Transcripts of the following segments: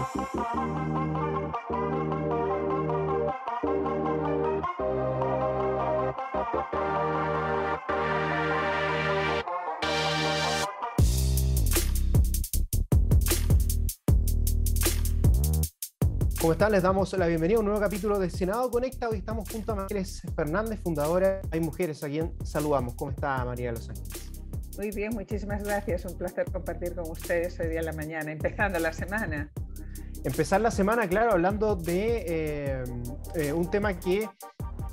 ¿Cómo están? Les damos la bienvenida a un nuevo capítulo de Senado Conecta. Hoy estamos junto a Ángeles Fernández, fundadora Hay Mujeres, a quien saludamos. ¿Cómo está María de los Ángeles? Muy bien, muchísimas gracias. Un placer compartir con ustedes hoy día en la mañana, empezando la semana. Empezar la semana, claro, hablando de un tema que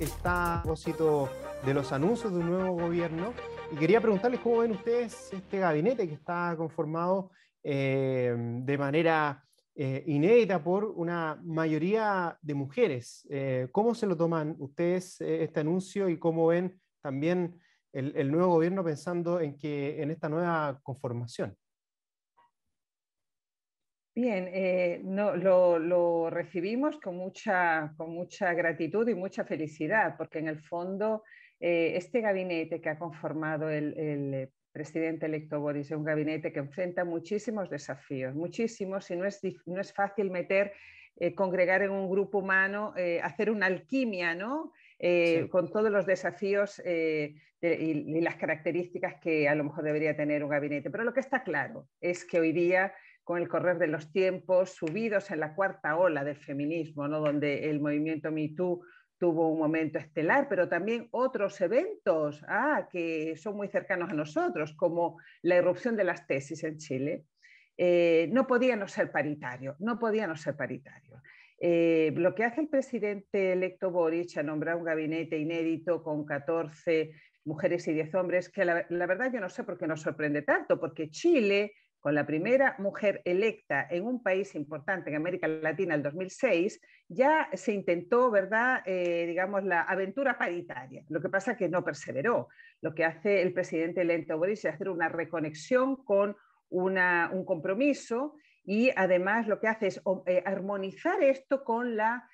está a propósito de los anuncios de un nuevo gobierno. Y quería preguntarles cómo ven ustedes este gabinete que está conformado de manera inédita por una mayoría de mujeres. ¿Cómo se lo toman ustedes este anuncio y cómo ven también el nuevo gobierno pensando en esta nueva conformación? Bien, lo recibimos con mucha gratitud y mucha felicidad, porque en el fondo este gabinete que ha conformado el presidente electo Boris es un gabinete que enfrenta muchísimos desafíos, muchísimos, y no es fácil congregar en un grupo humano, hacer una alquimia, ¿no? Sí. Con todos los desafíos y las características que a lo mejor debería tener un gabinete. Pero lo que está claro es que hoy día, con el correr de los tiempos, subidos en la cuarta ola del feminismo, ¿no? Donde el movimiento Me Too tuvo un momento estelar, pero también otros eventos que son muy cercanos a nosotros, como la irrupción de las tesis en Chile, no podía no ser paritario, no podía no ser paritario. Lo que hace el presidente electo Boric a nombrar un gabinete inédito con 14 mujeres y 10 hombres, que la verdad yo no sé por qué nos sorprende tanto, porque Chile, con la primera mujer electa en un país importante en América Latina en el 2006, ya se intentó, ¿verdad?, digamos, la aventura paritaria. Lo que pasa es que no perseveró. Lo que hace el presidente electo Boric es hacer una reconexión con un compromiso, y además lo que hace es armonizar esto con la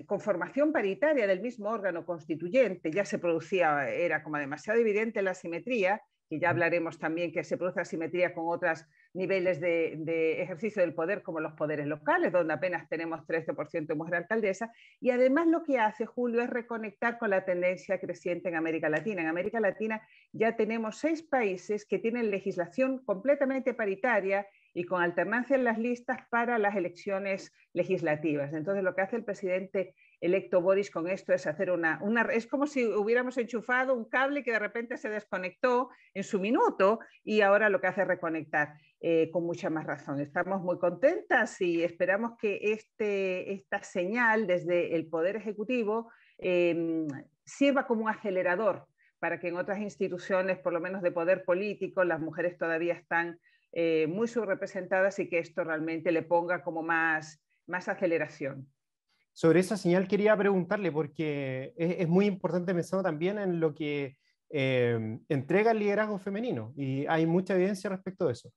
conformación paritaria del mismo órgano constituyente. Ya se producía, era como demasiado evidente la asimetría, que ya hablaremos también que se produce asimetría con otros niveles de ejercicio del poder, como los poderes locales, donde apenas tenemos 13% de mujer alcaldesa. Y además lo que hace, Julio, es reconectar con la tendencia creciente en América Latina. En América Latina ya tenemos 6 países que tienen legislación completamente paritaria y con alternancia en las listas para las elecciones legislativas. Entonces, lo que hace el presidente electo Boris con esto es hacer es como si hubiéramos enchufado un cable que de repente se desconectó en su minuto, y ahora lo que hace es reconectar con mucha más razón. Estamos muy contentas y esperamos que esta señal desde el Poder Ejecutivo sirva como un acelerador para que en otras instituciones, por lo menos de poder político, las mujeres todavía están muy subrepresentadas, y que esto realmente le ponga como más aceleración. Sobre esa señal quería preguntarle, porque es muy importante pensando también en lo que entrega el liderazgo femenino, y hay mucha evidencia respecto de eso.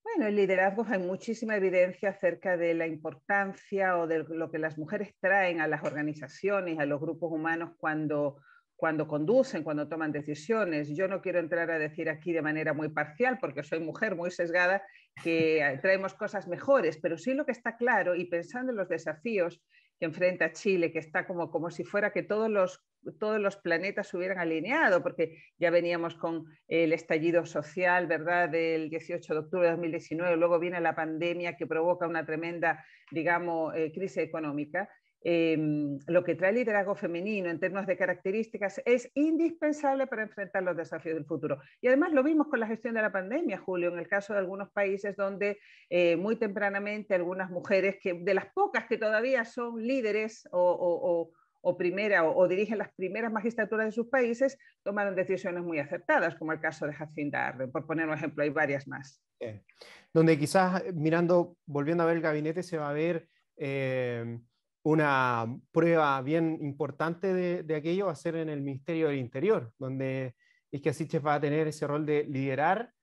Bueno, el liderazgo, hay muchísima evidencia acerca de la importancia o de lo que las mujeres traen a las organizaciones, a los grupos humanos cuando conducen, cuando toman decisiones. Yo no quiero entrar a decir aquí de manera muy parcial, porque soy mujer muy sesgada, que traemos cosas mejores, pero sí lo que está claro, y pensando en los desafíos que enfrenta Chile, que está como si fuera que todos los planetas se hubieran alineado, porque ya veníamos con el estallido social, ¿verdad?, del 18 de octubre de 2019, luego viene la pandemia que provoca una tremenda, digamos, crisis económica. Lo que trae el liderazgo femenino en términos de características es indispensable para enfrentar los desafíos del futuro. Y además lo vimos con la gestión de la pandemia, Julio, en el caso de algunos países donde muy tempranamente algunas mujeres, de las pocas que todavía son líderes o dirigen las primeras magistraturas de sus países, tomaron decisiones muy acertadas, como el caso de Jacinda Ardern, por poner un ejemplo. Hay varias más. Donde quizás volviendo a ver el gabinete, se va a ver una prueba bien importante de aquello, va a ser en el Ministerio del Interior, donde Isquia Siches va a tener ese rol de liderar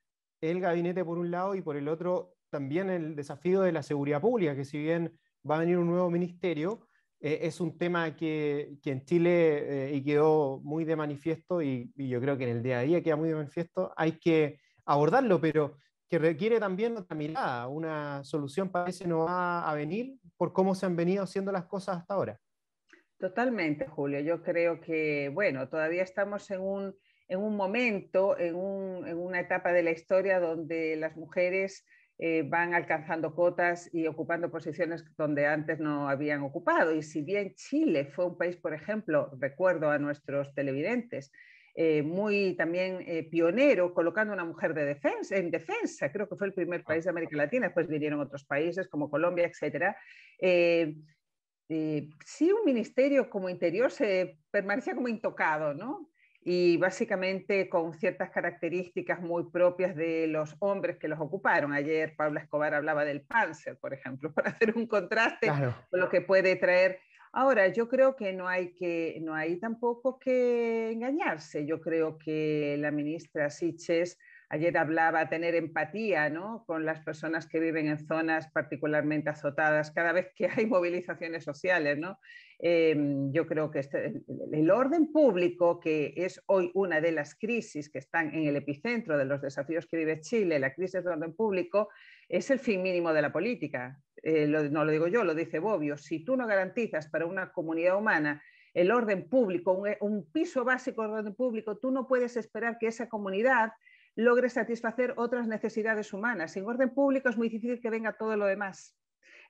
el gabinete por un lado, y por el otro también el desafío de la seguridad pública, que si bien va a venir un nuevo ministerio, es un tema que en Chile y quedó muy de manifiesto, y yo creo que en el día a día queda muy de manifiesto, hay que abordarlo, pero que requiere también otra mirada. Una solución parece no va a venir por cómo se han venido haciendo las cosas hasta ahora. Totalmente, Julio. Yo creo que, bueno, todavía estamos en un momento, en una etapa de la historia donde las mujeres van alcanzando cotas y ocupando posiciones donde antes no habían ocupado. Y si bien Chile fue un país, por ejemplo, recuerdo a nuestros televidentes, muy también pionero, colocando a una mujer en defensa, creo que fue el primer país de América Latina, después vinieron otros países como Colombia, etcétera. Sí, un ministerio como Interior se permanecía como intocado, ¿no? Y básicamente con ciertas características muy propias de los hombres que los ocuparon. Ayer Pablo Escobar hablaba del Panzer, por ejemplo, para hacer un contraste Claro. con lo que puede traer. Ahora, yo creo que no hay tampoco que engañarse. Yo creo que la ministra Siches ayer hablaba de tener empatía, ¿no?, con las personas que viven en zonas particularmente azotadas cada vez que hay movilizaciones sociales, ¿no? Yo creo que el orden público, que es hoy una de las crisis que están en el epicentro de los desafíos que vive Chile, la crisis de orden público, es el fin mínimo de la política. No lo digo yo, lo dice Bobbio. Si tú no garantizas para una comunidad humana el orden público, un piso básico de orden público, tú no puedes esperar que esa comunidad logre satisfacer otras necesidades humanas. Sin orden público es muy difícil que venga todo lo demás.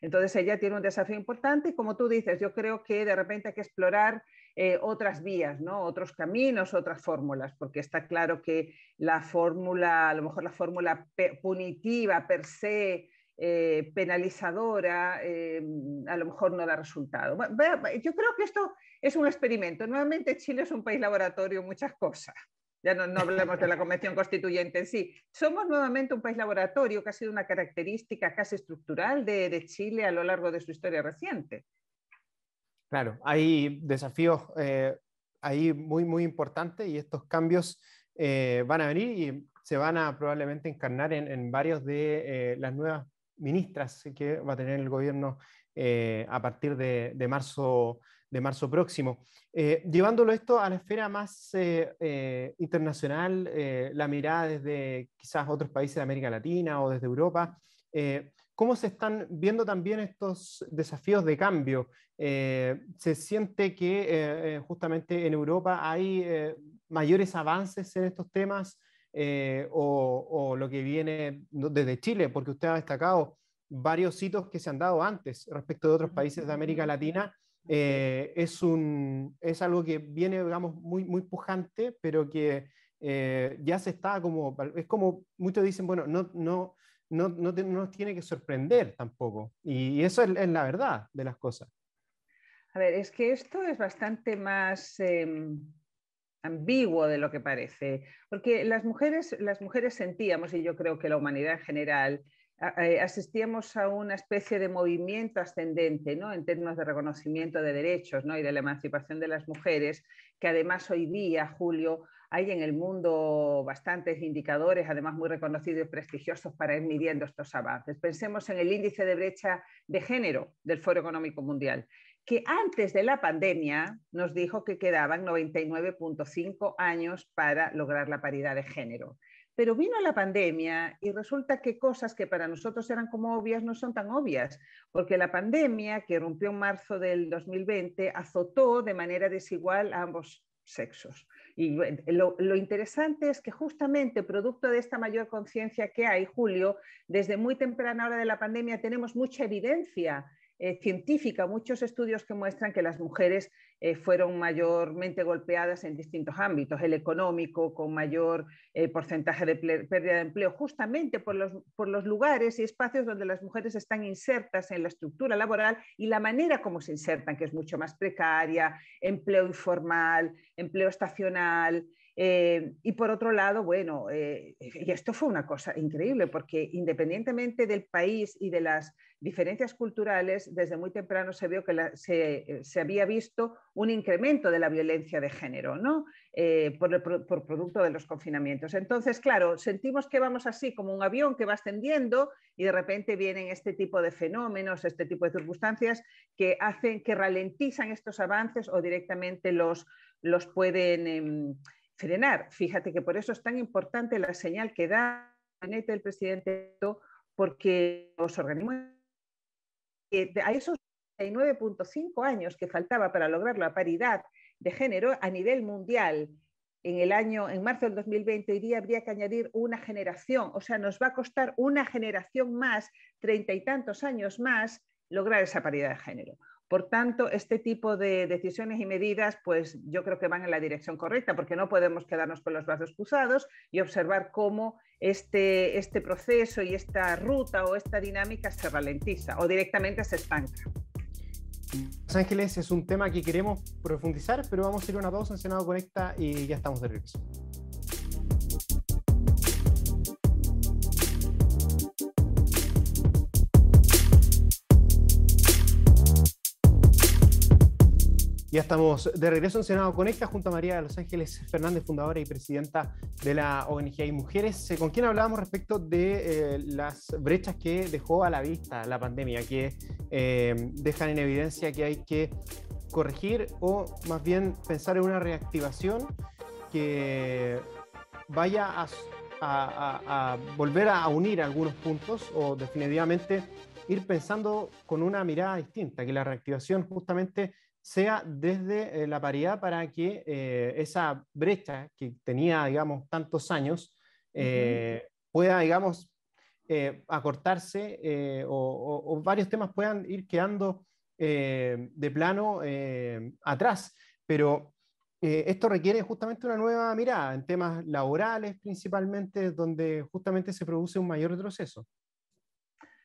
Entonces ella tiene un desafío importante y, como tú dices, yo creo que de repente hay que explorar otras vías, ¿no?, otros caminos, otras fórmulas, porque está claro que la fórmula, a lo mejor la fórmula punitiva per se, penalizadora, a lo mejor no da resultado. Bueno, yo creo que esto es un experimento. Nuevamente Chile es un país laboratorio en muchas cosas. Ya no hablemos de la Convención Constituyente en sí. Somos nuevamente un país laboratorio, que ha sido una característica casi estructural de Chile a lo largo de su historia reciente. Claro, hay desafíos ahí muy importantes y estos cambios van a venir y se van a probablemente encarnar en varios de las nuevas ministras que va a tener el gobierno a partir de marzo próximo. Llevándolo esto a la esfera más internacional, la mirada desde quizás otros países de América Latina o desde Europa, ¿cómo se están viendo también estos desafíos de cambio? Se siente que justamente en Europa hay mayores avances en estos temas o lo que viene desde Chile, porque usted ha destacado varios hitos que se han dado antes respecto de otros países de América Latina. Es algo que viene, digamos, muy pujante, pero que ya se está como, es como muchos dicen, bueno, no nos tiene que sorprender tampoco. Y eso es la verdad de las cosas. A ver, es que esto es bastante más ambiguo de lo que parece, porque las mujeres sentíamos, y yo creo que la humanidad en general, asistíamos a una especie de movimiento ascendente, ¿no?, en términos de reconocimiento de derechos, ¿no?, y de la emancipación de las mujeres, que además hoy día, Julio, hay en el mundo bastantes indicadores, además muy reconocidos y prestigiosos, para ir midiendo estos avances. Pensemos en el índice de brecha de género del Foro Económico Mundial, que antes de la pandemia nos dijo que quedaban 99,5 años para lograr la paridad de género. Pero vino la pandemia y resulta que cosas que para nosotros eran como obvias no son tan obvias, porque la pandemia, que rompió en marzo del 2020, azotó de manera desigual a ambos sexos. Y lo interesante es que justamente producto de esta mayor conciencia que hay, Julio, desde muy temprana hora de la pandemia tenemos mucha evidencia científica, muchos estudios que muestran que las mujeres fueron mayormente golpeadas en distintos ámbitos, el económico con mayor porcentaje de pérdida de empleo, justamente por los lugares y espacios donde las mujeres están insertas en la estructura laboral y la manera como se insertan, que es mucho más precaria, empleo informal, empleo estacional. Y por otro lado, bueno, y esto fue una cosa increíble, porque independientemente del país y de las diferencias culturales, desde muy temprano se vio que se había visto un incremento de la violencia de género, ¿no?, por producto de los confinamientos. Entonces, claro, sentimos que vamos así como un avión que va ascendiendo y de repente vienen este tipo de fenómenos, este tipo de circunstancias que hacen, que ralentizan estos avances o directamente los pueden frenar. Fíjate que por eso es tan importante la señal que da gabinete del presidente, porque los organismos, a esos 9,5 años que faltaba para lograr la paridad de género a nivel mundial, en marzo del 2020, hoy día habría que añadir una generación, o sea, nos va a costar una generación más, 30 y tantos años más, lograr esa paridad de género. Por tanto, este tipo de decisiones y medidas, pues yo creo que van en la dirección correcta, porque no podemos quedarnos con los brazos cruzados y observar cómo este proceso y esta ruta o esta dinámica se ralentiza o directamente se estanca. Los Ángeles es un tema que queremos profundizar, pero vamos a ir a una pausa en Senado Conecta y ya estamos de regreso. Ya estamos de regreso en Senado Conecta junto a María de Los Ángeles Fernández, fundadora y presidenta de la ONG Hay Mujeres, con quien hablábamos respecto de las brechas que dejó a la vista la pandemia, que dejan en evidencia que hay que corregir o más bien pensar en una reactivación que vaya a volver a unir algunos puntos o definitivamente ir pensando con una mirada distinta, que la reactivación justamente sea desde la paridad para que esa brecha que tenía, digamos, tantos años pueda, digamos, acortarse o varios temas puedan ir quedando de plano atrás. Pero esto requiere justamente una nueva mirada en temas laborales principalmente, donde justamente se produce un mayor retroceso.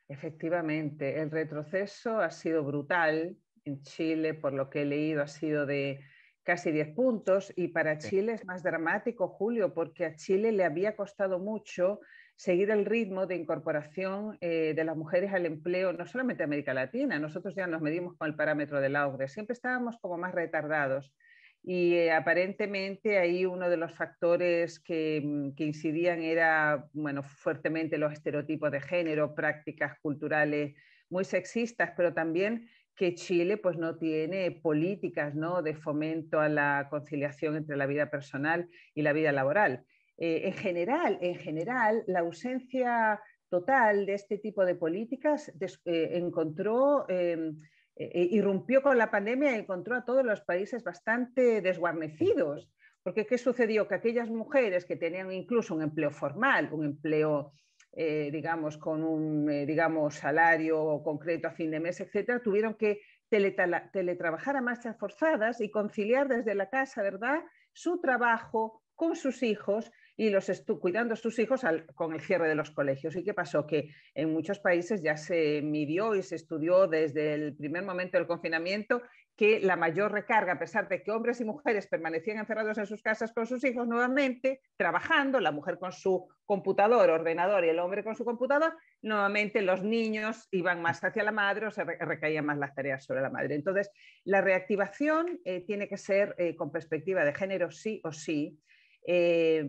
Efectivamente, el retroceso ha sido brutal. En Chile, por lo que he leído, ha sido de casi 10 puntos y para Chile es más dramático, Julio, porque a Chile le había costado mucho seguir el ritmo de incorporación de las mujeres al empleo, no solamente en América Latina, nosotros ya nos medimos con el parámetro del AUGRE, siempre estábamos como más retardados y aparentemente ahí uno de los factores que incidían era, bueno, fuertemente los estereotipos de género, prácticas culturales muy sexistas, pero también que Chile pues, no tiene políticas, ¿no?, de fomento a la conciliación entre la vida personal y la vida laboral. En general, la ausencia total de este tipo de políticas irrumpió con la pandemia y encontró a todos los países bastante desguarnecidos. Porque ¿qué sucedió? Que aquellas mujeres que tenían incluso un empleo formal, un empleo digamos, con un salario concreto a fin de mes, etcétera, tuvieron que teletrabajar a marchas forzadas y conciliar desde la casa, ¿verdad?, su trabajo con sus hijos y cuidando a sus hijos con el cierre de los colegios. ¿Y qué pasó? Que en muchos países ya se midió y se estudió desde el primer momento del confinamiento que la mayor recarga, a pesar de que hombres y mujeres permanecían encerrados en sus casas con sus hijos nuevamente, trabajando, la mujer con su computador, ordenador y el hombre con su computador, nuevamente los niños iban más hacia la madre o se recaían más las tareas sobre la madre. Entonces, la reactivación tiene que ser con perspectiva de género sí o sí,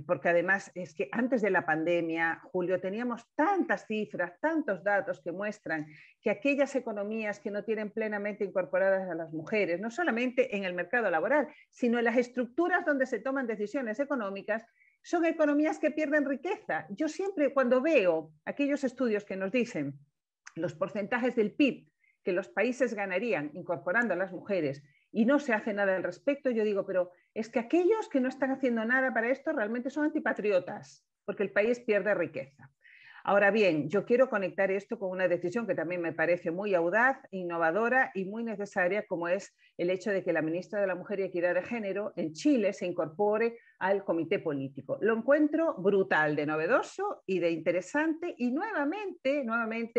porque además es que antes de la pandemia, Julio, teníamos tantas cifras, tantos datos que muestran que aquellas economías que no tienen plenamente incorporadas a las mujeres, no solamente en el mercado laboral, sino en las estructuras donde se toman decisiones económicas, son economías que pierden riqueza. Yo siempre cuando veo aquellos estudios que nos dicen los porcentajes del PIB que los países ganarían incorporando a las mujeres y no se hace nada al respecto, yo digo, pero es que aquellos que no están haciendo nada para esto realmente son antipatriotas, porque el país pierde riqueza. Ahora bien, yo quiero conectar esto con una decisión que también me parece muy audaz, innovadora y muy necesaria, como es el hecho de que la ministra de la Mujer y Equidad de Género en Chile se incorpore al comité político. Lo encuentro brutal, de novedoso y de interesante y nuevamente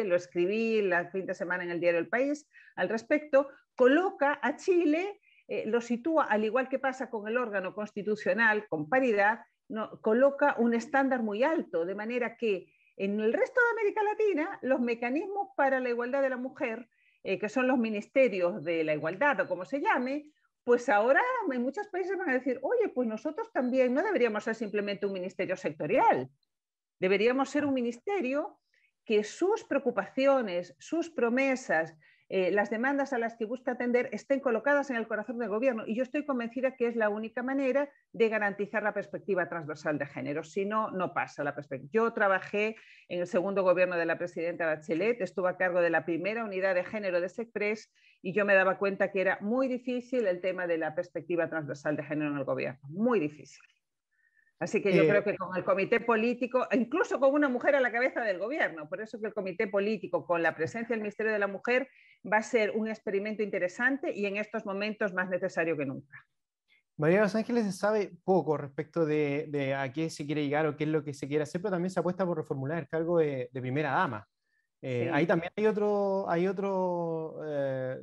lo escribí la fin de semana en el diario El País al respecto, coloca a Chile, lo sitúa, al igual que pasa con el órgano constitucional, con paridad, no, coloca un estándar muy alto, de manera que en el resto de América Latina, los mecanismos para la igualdad de la mujer, que son los ministerios de la igualdad o como se llame, pues ahora en muchos países van a decir, oye, pues nosotros también no deberíamos ser simplemente un ministerio sectorial, deberíamos ser un ministerio que sus preocupaciones, sus promesas, las demandas a las que busca atender estén colocadas en el corazón del gobierno. Y yo estoy convencida que es la única manera de garantizar la perspectiva transversal de género. Si no, no pasa la perspectiva. Yo trabajé en el segundo gobierno de la presidenta Bachelet, estuve a cargo de la primera unidad de género de SECPRES y yo me daba cuenta que era muy difícil el tema de la perspectiva transversal de género en el gobierno. Muy difícil. Así que yo creo que con el comité político, incluso con una mujer a la cabeza del gobierno, por eso que el comité político, con la presencia del Ministerio de la Mujer, va a ser un experimento interesante y en estos momentos más necesario que nunca. María de los Ángeles, se sabe poco respecto de a qué se quiere llegar o qué es lo que se quiere hacer, pero también se apuesta por reformular el cargo de primera dama. Sí. Ahí también hay otro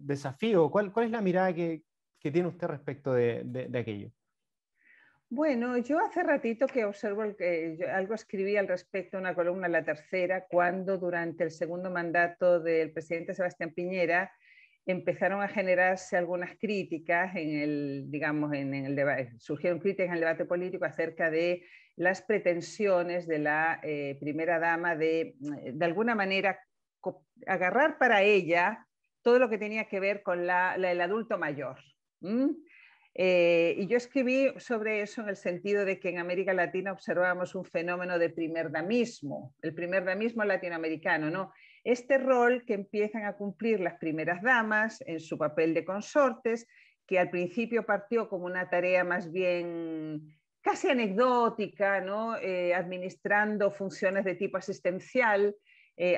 desafío. ¿Cuál es la mirada que tiene usted respecto de aquello? Bueno, yo hace ratito que observo algo escribí al respecto, una columna, la tercera, cuando durante el segundo mandato del presidente Sebastián Piñera empezaron a generarse algunas críticas digamos, en el debate, surgieron críticas en el debate político acerca de las pretensiones de la primera dama de alguna manera agarrar para ella todo lo que tenía que ver con el adulto mayor. Y yo escribí sobre eso en el sentido de que en América Latina observábamos un fenómeno de primerdamismo, el primerdamismo latinoamericano, ¿no? Este rol que empiezan a cumplir las primeras damas en su papel de consortes, que al principio partió como una tarea más bien casi anecdótica, ¿no? Administrando funciones de tipo asistencial,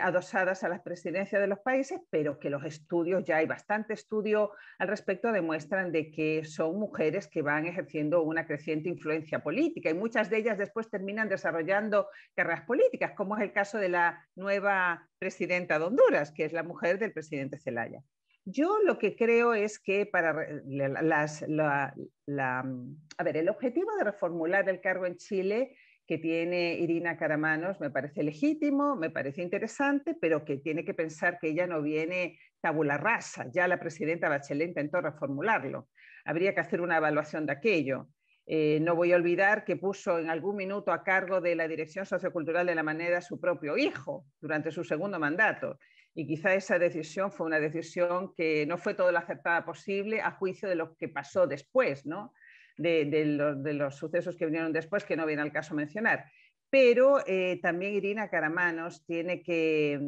adosadas a las presidencias de los países, pero que los estudios, ya hay bastante estudio al respecto, demuestran de que son mujeres que van ejerciendo una creciente influencia política y muchas de ellas después terminan desarrollando carreras políticas, como es el caso de la nueva presidenta de Honduras, que es la mujer del presidente Zelaya. Yo lo que creo es que para el objetivo de reformular el cargo en Chile que tiene Irina Karamanos me parece legítimo, me parece interesante, pero que tiene que pensar que ella no viene tabula rasa. Ya la presidenta Bachelet intentó reformularlo. Habría que hacer una evaluación de aquello. No voy a olvidar que puso en algún minuto a cargo de la dirección sociocultural de la manera a su propio hijo durante su segundo mandato. Y quizá esa decisión fue una decisión que no fue todo lo acertada posible a juicio de lo que pasó después, ¿no? De los sucesos que vinieron después, que no viene al caso mencionar. Pero también Irina Karamanos tiene que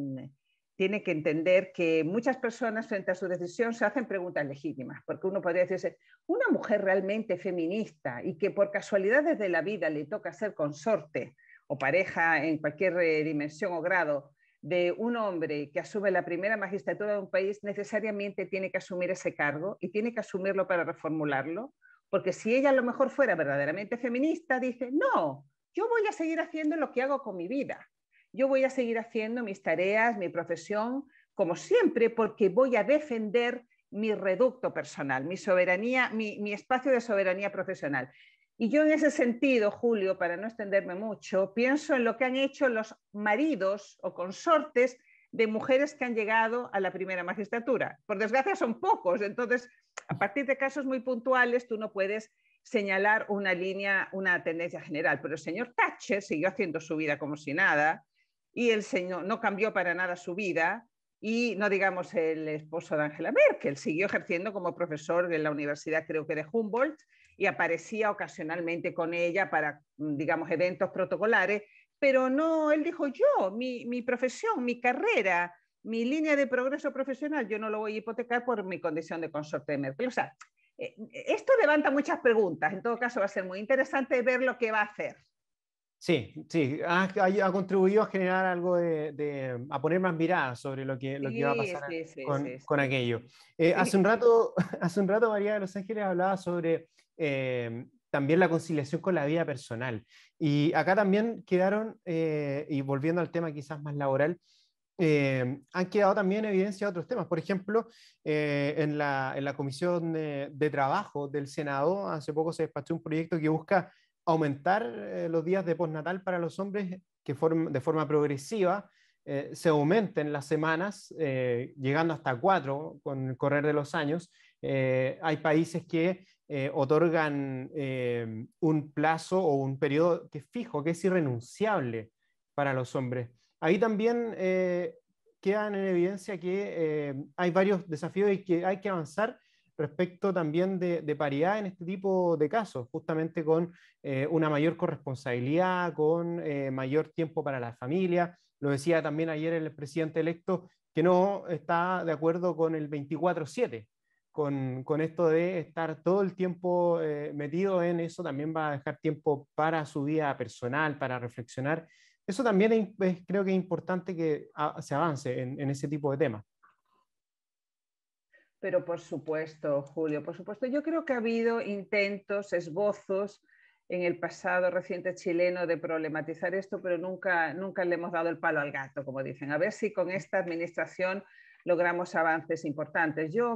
entender que muchas personas frente a su decisión se hacen preguntas legítimas, porque uno podría decirse, una mujer realmente feminista y que por casualidades de la vida le toca ser consorte o pareja en cualquier dimensión o grado de un hombre que asume la primera magistratura de un país, necesariamente tiene que asumir ese cargo y tiene que asumirlo para reformularlo. Porque si ella a lo mejor fuera verdaderamente feminista, dice, no, yo voy a seguir haciendo lo que hago con mi vida. Yo voy a seguir haciendo mis tareas, mi profesión, como siempre, porque voy a defender mi reducto personal, mi soberanía, mi espacio de soberanía profesional. Y yo en ese sentido, Julio, para no extenderme mucho, pienso en lo que han hecho los maridos o consortes de mujeres que han llegado a la primera magistratura. Por desgracia son pocos, entonces a partir de casos muy puntuales tú no puedes señalar una línea, una tendencia general, pero el señor Thatcher siguió haciendo su vida como si nada y el señor no cambió para nada su vida y no digamos el esposo de Angela Merkel, siguió ejerciendo como profesor en la universidad creo que de Humboldt y aparecía ocasionalmente con ella para, digamos, eventos protocolares, pero no, él dijo yo, mi profesión, mi carrera, mi línea de progreso profesional, yo no lo voy a hipotecar por mi condición de consorte de Merkel. O sea, esto levanta muchas preguntas. En todo caso, va a ser muy interesante ver lo que va a hacer. Sí, sí, ha contribuido a generar algo a poner más miradas sobre lo que va a pasar con aquello. Hace un rato, María de los Ángeles hablaba sobre también la conciliación con la vida personal. Y acá también quedaron, y volviendo al tema quizás más laboral, han quedado también en evidencia otros temas. Por ejemplo, en la Comisión de Trabajo del Senado, hace poco se despachó un proyecto que busca aumentar los días de postnatal para los hombres que de forma progresiva se aumenten las semanas, llegando hasta 4 con el correr de los años. Hay países que otorgan un plazo o un periodo que es fijo, que es irrenunciable para los hombres. Ahí también, quedan en evidencia que hay varios desafíos y que hay que avanzar respecto también de paridad en este tipo de casos, justamente con una mayor corresponsabilidad, con mayor tiempo para la familia. Lo decía también ayer el presidente electo, que no está de acuerdo con el 24/7, con esto de estar todo el tiempo metido en eso. También va a dejar tiempo para su vida personal, para reflexionar. Eso también creo que es importante que se avance en ese tipo de temas. Pero por supuesto, Julio, por supuesto. Yo creo que ha habido intentos, esbozos en el pasado reciente chileno de problematizar esto, pero nunca le hemos dado el palo al gato, como dicen. A ver si con esta administración logramos avances importantes. Yo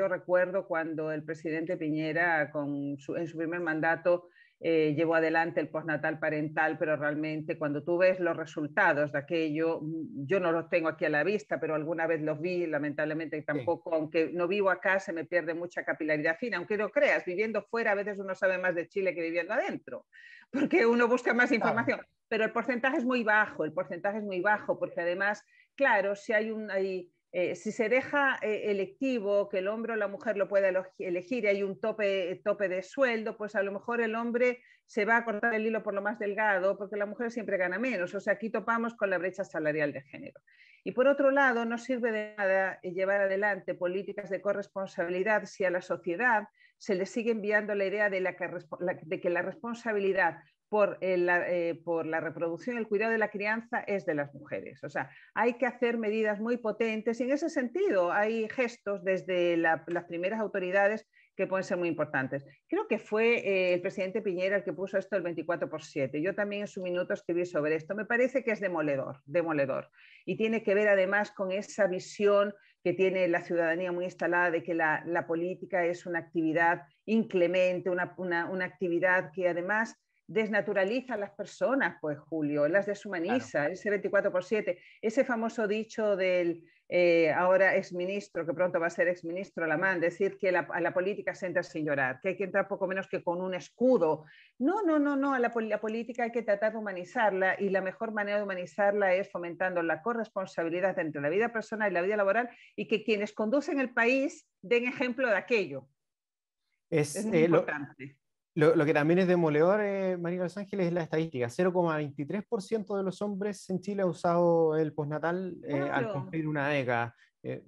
recuerdo cuando el presidente Piñera, en su primer mandato, llevó adelante el postnatal parental, pero realmente cuando tú ves los resultados de aquello, yo no los tengo aquí a la vista, pero alguna vez los vi, lamentablemente Sí, tampoco, aunque no vivo acá, se me pierde mucha capilaridad fina, aunque no creas, viviendo fuera a veces uno sabe más de Chile que viviendo adentro, porque uno busca más claro. información, pero el porcentaje es muy bajo, el porcentaje es muy bajo, porque además, claro, si hay si se deja electivo que el hombre o la mujer lo pueda elegir y hay un tope de sueldo, pues a lo mejor el hombre se va a cortar el hilo por lo más delgado porque la mujer siempre gana menos. O sea, aquí topamos con la brecha salarial de género. Y por otro lado, no sirve de nada llevar adelante políticas de corresponsabilidad si a la sociedad se le sigue enviando la idea de que la responsabilidad por la reproducción y el cuidado de la crianza es de las mujeres. O sea, hay que hacer medidas muy potentes y en ese sentido hay gestos desde las primeras autoridades que pueden ser muy importantes. Creo que fue el presidente Piñera el que puso esto el 24/7. Yo también en su minuto escribí sobre esto. Me parece que es demoledor, demoledor. Y tiene que ver además con esa visión que tiene la ciudadanía muy instalada de que la política es una actividad inclemente, una actividad que además desnaturaliza a las personas, pues Julio, las Claro. deshumaniza, ese 24/7, ese famoso dicho del ahora exministro, que pronto va a ser exministro Lamán, decir que a la política se entra sin llorar, que hay que entrar poco menos que con un escudo. No, a la política hay que tratar de humanizarla y la mejor manera de humanizarla es fomentando la corresponsabilidad entre la vida personal y la vida laboral y que quienes conducen el país den ejemplo de aquello. Es Es, muy importante. lo que también es demoledor, María Los Ángeles, es la estadística. 0,23% de los hombres en Chile ha usado el postnatal al Claro. cumplir una década.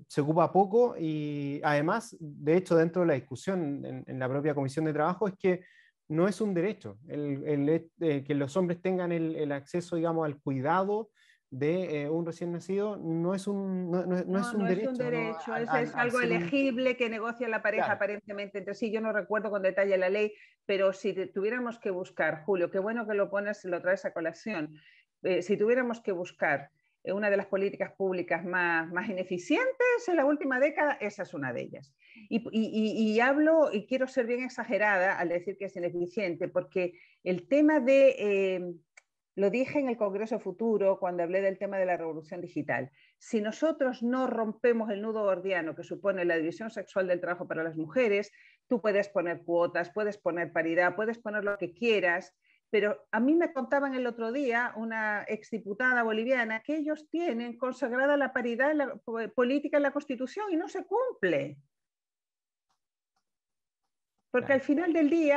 Se ocupa poco y además, de hecho, dentro de la discusión en la propia Comisión de Trabajo, es que no es un derecho que los hombres tengan el acceso, digamos, al cuidado de un recién nacido. No es un No es un derecho, ¿no? derecho, es Al algo ser un... elegible que negocia la pareja Claro. aparentemente entre sí. Yo no recuerdo con detalle la ley, pero si tuviéramos que buscar, Julio, qué bueno que lo pones y lo traes a colación, si tuviéramos que buscar una de las políticas públicas más ineficientes en la última década, esa es una de ellas. Y hablo, y quiero ser bien exagerada al decir que es ineficiente, porque el tema lo dije en el Congreso Futuro cuando hablé del tema de la revolución digital. Si nosotros no rompemos el nudo gordiano que supone la división sexual del trabajo para las mujeres, tú puedes poner cuotas, puedes poner paridad, puedes poner lo que quieras, pero a mí me contaban el otro día una exdiputada boliviana que ellos tienen consagrada la paridad en la política en la Constitución y no se cumple. Porque Claro.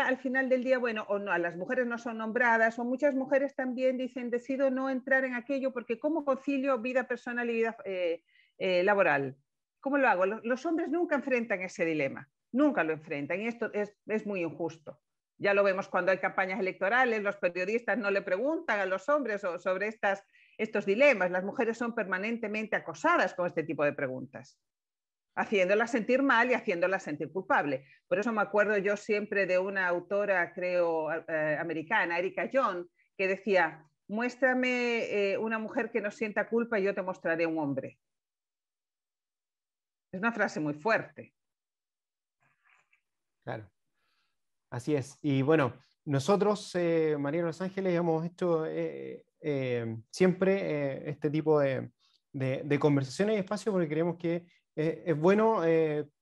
al final del día, bueno, o no, las mujeres no son nombradas, o muchas mujeres también dicen, decido no entrar en aquello porque ¿cómo concilio vida personal y vida laboral? ¿Cómo lo hago? Los hombres nunca enfrentan ese dilema, nunca lo enfrentan y esto es muy injusto. Ya lo vemos cuando hay campañas electorales, los periodistas no le preguntan a los hombres sobre estos dilemas, las mujeres son permanentemente acosadas con este tipo de preguntas, haciéndola sentir mal y haciéndola sentir culpable. Por eso me acuerdo yo siempre de una autora, creo, americana, Erika John, que decía, muéstrame una mujer que no sienta culpa y yo te mostraré un hombre. Es una frase muy fuerte. Claro. Así es. Y bueno, nosotros, María de Los Ángeles, hemos hecho siempre este tipo de conversaciones y espacios porque creemos que es bueno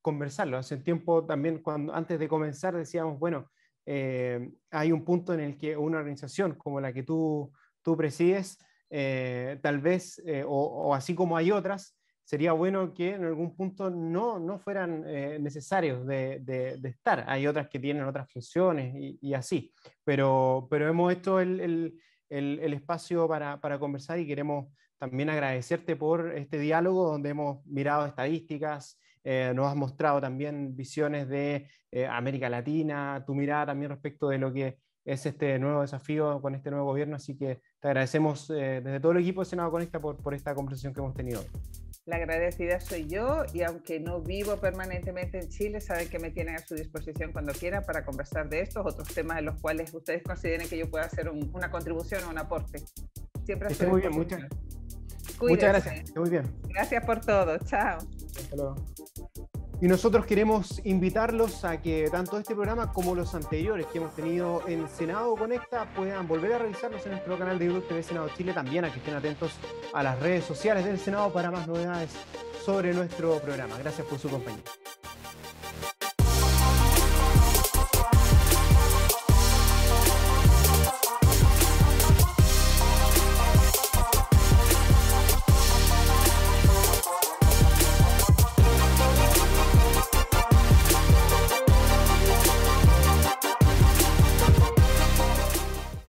conversarlo. Hace tiempo también, antes de comenzar, decíamos, bueno, hay un punto en el que una organización como la que tú presides, tal vez, o así como hay otras, sería bueno que en algún punto no fueran necesarios de estar. Hay otras que tienen otras funciones y así, pero hemos hecho el espacio para conversar y queremos también agradecerte por este diálogo donde hemos mirado estadísticas, nos has mostrado también visiones de América Latina, tu mirada también respecto de lo que es este nuevo desafío con este nuevo gobierno, así que te agradecemos desde todo el equipo de Senado Conecta por esta conversación que hemos tenido. La agradecida soy yo y aunque no vivo permanentemente en Chile, saben que me tienen a su disposición cuando quieran para conversar de estos otros temas en los cuales ustedes consideren que yo pueda hacer una contribución o un aporte. Siempre estoy muy bien, muchas gracias. Muy bien. Gracias por todo. Chao. Hasta luego. Y nosotros queremos invitarlos a que tanto este programa como los anteriores que hemos tenido en Senado Conecta puedan volver a revisarlos en nuestro canal de YouTube TV Senado Chile, también a que estén atentos a las redes sociales del Senado para más novedades sobre nuestro programa. Gracias por su compañía.